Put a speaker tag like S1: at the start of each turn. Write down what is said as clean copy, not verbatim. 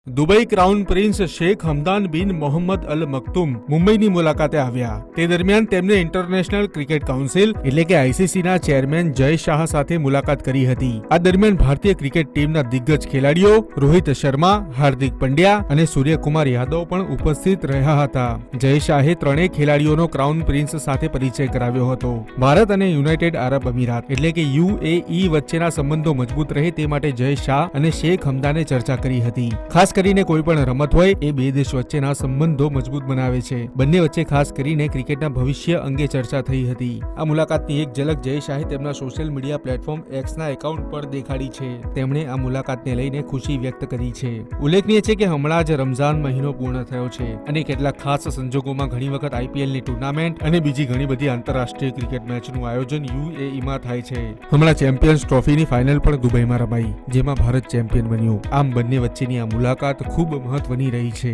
S1: Dubai crown prince Sheikh હમદાન બિન મોહમ્મદ અલ મક્તુમ મુંબઈની મુલાકાતે આવ્યા. તે દરમિયાન તેમને ઇન્ટરનેશનલ ક્રિકેટ કાઉન્સિલ એટલે કે આઈસીસીના ચેરમેન જય શાહ સાથે મુલાકાત કરી હતી. આ દરમિયાન ભારતીય ક્રિકેટ ટીમના દિગ્ગજ ખેલાડીઓ રોહિત શર્મા, હાર્દિક પંડ્યા અને સૂર્યકુમાર યાદવ પણ ઉપસ્થિત રહ્યા હતા. જય શાહે ત્રણેય ખેલાડીઓનો ક્રાઉન પ્રિન્સ સાથે પરિચય કરાવ્યો હતો. ભારત અને યુનાઇટેડ આરબ અમીરાત એટલે કે યુએઈ વચ્ચેના સંબંધો મજબૂત રહે તે માટે જય શાહ અને શેખ હમદાને ચર્ચા કરી હતી. ખાસ કરીને કોઈ પણ રમત હોય એ બે દેશ વચ્ચેના સંબંધો મજબૂત બનાવે છે. બંને વચ્ચે ખાસ કરીને ક્રિકેટના ભવિષ્ય અંગે ચર્ચા થઈ હતી. આ મુલાકાતની એક ઝલક જય શાહે તેમના સોશિયલ મીડિયા પ્લેટફોર્મ એક્સના એકાઉન્ટ પર દેખાડી છે. તેમણે આ મુલાકાતને લઈને ખુશી વ્યક્ત કરી છે. ઉલ્લેખનીય છે કે હમણાં જ રમઝાન મહિનો પૂર્ણ થયો છે અને કેટલાક ખાસ સંજોગોમાં ઘણી વખત આઈપીએલની ટુર્નામેન્ટ અને બીજી ઘણી બધી આંતરરાષ્ટ્રીય ક્રિકેટ મેચનું આયોજન યુએઈમાં થાય છે. હમણાં ચેમ્પિયન્સ ટ્રોફીની ફાઇનલ પણ દુબઈમાં રમાઈ, જેમાં ભારત ચેમ્પિયન બન્યું. આમ બંને વચ્ચેની આ મુલાકાત ખૂબ મહત્વની રહી છે.